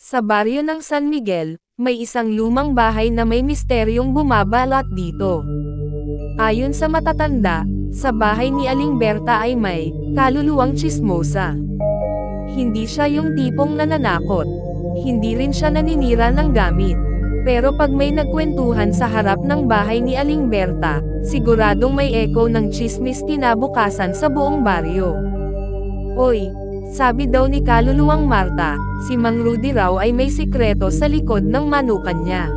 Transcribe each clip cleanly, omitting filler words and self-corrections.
Sa baryo ng San Miguel, may isang lumang bahay na may misteryong bumabalot dito. Ayon sa matatanda, sa bahay ni Aling Berta ay may kaluluwang tsismosa. Hindi siya yung tipong nananakot. Hindi rin siya naninira ng gamit. Pero pag may nagkwentuhan sa harap ng bahay ni Aling Berta, siguradong may echo ng tsismis kinabukasan sa buong baryo. Oy, sabi daw ni kaluluwang Marta, si Mang Rudy raw ay may sikreto sa likod ng manukan niya.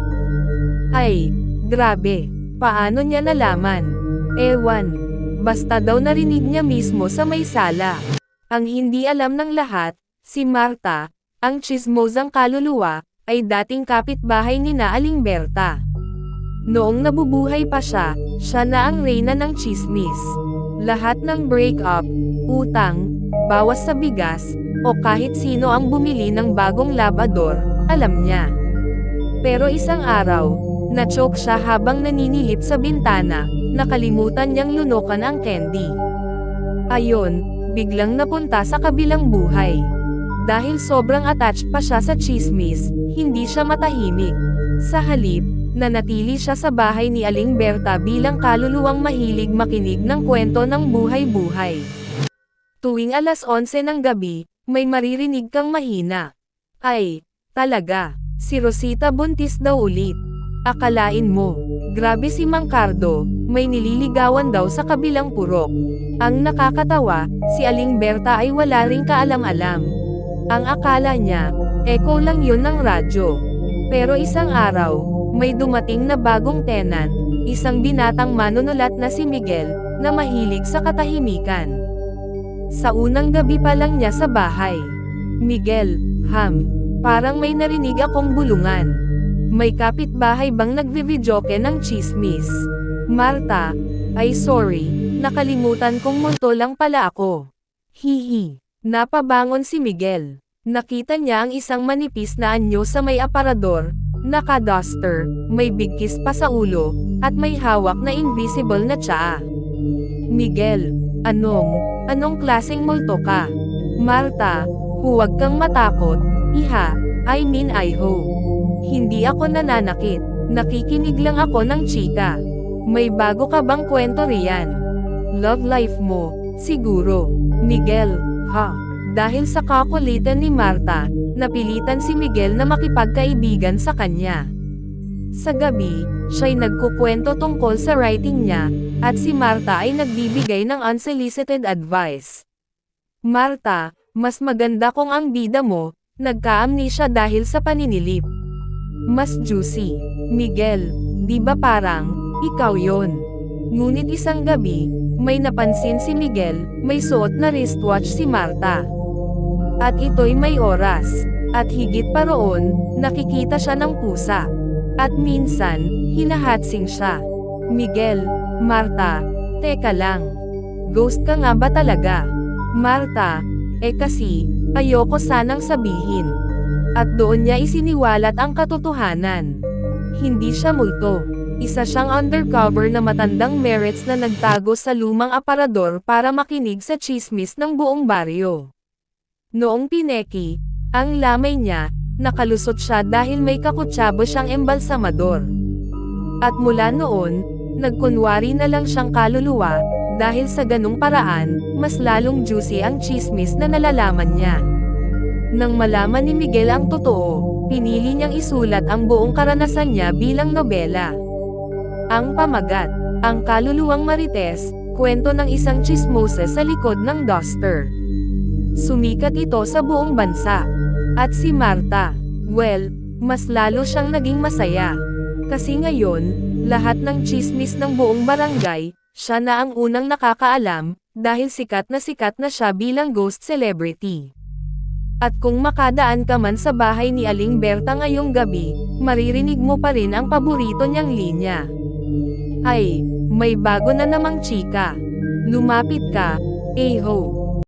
Ay, grabe, paano niya nalaman? Ewan, basta daw narinig niya mismo sa may sala. Ang hindi alam ng lahat, si Marta, ang tsismosang kaluluwa, ay dating kapitbahay ni na Aling Berta. Noong nabubuhay pa siya, siya na ang reyna ng tsismis. Lahat ng break-up, utang, bawas sa bigas, o kahit sino ang bumili ng bagong labador, alam niya. Pero isang araw, na-choke siya habang naninilip sa bintana, nakalimutan niyang lunukan ang candy. Ayon, biglang napunta sa kabilang buhay. Dahil sobrang attached pa siya sa tsismis, hindi siya matahimik. Sa halip, nanatili siya sa bahay ni Aling Berta bilang kaluluwang mahilig makinig ng kwento ng buhay-buhay. Tuwing alas 11 ng gabi, may maririnig kang mahina. Ay, talaga, si Rosita buntis daw ulit. Akalain mo, grabe si Mang Cardo, may nililigawan daw sa kabilang purok. Ang nakakatawa, si Aling Berta ay wala ring kaalam-alam. Ang akala niya, echo lang yun ng radyo. Pero isang araw, may dumating na bagong tenant, isang binatang manunulat na si Miguel, na mahilig sa katahimikan. Sa unang gabi pa lang niya sa bahay. Miguel, parang may narinig akong bulungan. May kapitbahay bang nagvividyoke ng tsismis? Marta, ay sorry, nakalimutan kong multo lang pala ako. Hihi. Napabangon si Miguel. Nakita niya ang isang manipis na anyo sa may aparador, naka-duster, may bigkis pa sa ulo, at may hawak na invisible na tsaa. Miguel, anong klaseng multo ka? Marta, huwag kang matakot, I hope. Hindi ako nananakit, nakikinig lang ako ng chika. May bago ka bang kwento riyan? Love life mo, siguro. Miguel, dahil sa kakulitan ni Marta, napilitan si Miguel na makipagkaibigan sa kanya. Sa gabi, siya'y nagkukwento tungkol sa writing niya, at si Marta ay nagbibigay ng unsolicited advice. Marta, mas maganda kung ang bida mo, nagka-amnesia dahil sa paninilip. Mas juicy. Miguel, di ba parang, ikaw yon? Ngunit isang gabi, may napansin si Miguel, may suot na wristwatch si Marta. At ito'y may oras. At higit pa roon, nakikita siya ng pusa. At minsan, hinahatsing siya. Miguel, Marta, teka lang. Ghost ka nga ba talaga? Marta, kasi, ayoko sanang sabihin. At doon niya isiniwalat ang katotohanan. Hindi siya multo. Isa siyang undercover na matandang merits na nagtago sa lumang aparador para makinig sa tsismis ng buong baryo. Noong pineki, ang lamay niya, nakalusot siya dahil may kakutsabo siyang embalsamador. At mula noon, nagkunwari na lang siyang kaluluwa, dahil sa ganung paraan, mas lalong juicy ang tsismis na nalalaman niya. Nang malaman ni Miguel ang totoo, pinili niyang isulat ang buong karanasan niya bilang nobela. Ang pamagat, ang kaluluwang marites, kwento ng isang tsismosa sa likod ng duster. Sumikat ito sa buong bansa. At si Marta, well, mas lalo siyang naging masaya. Kasi ngayon, lahat ng tsismis ng buong barangay, siya na ang unang nakakaalam, dahil sikat na siya bilang ghost celebrity. At kung makadaan ka man sa bahay ni Aling Berta ngayong gabi, maririnig mo pa rin ang paborito niyang linya. Ay, may bago na namang chika. Lumapit ka, ho.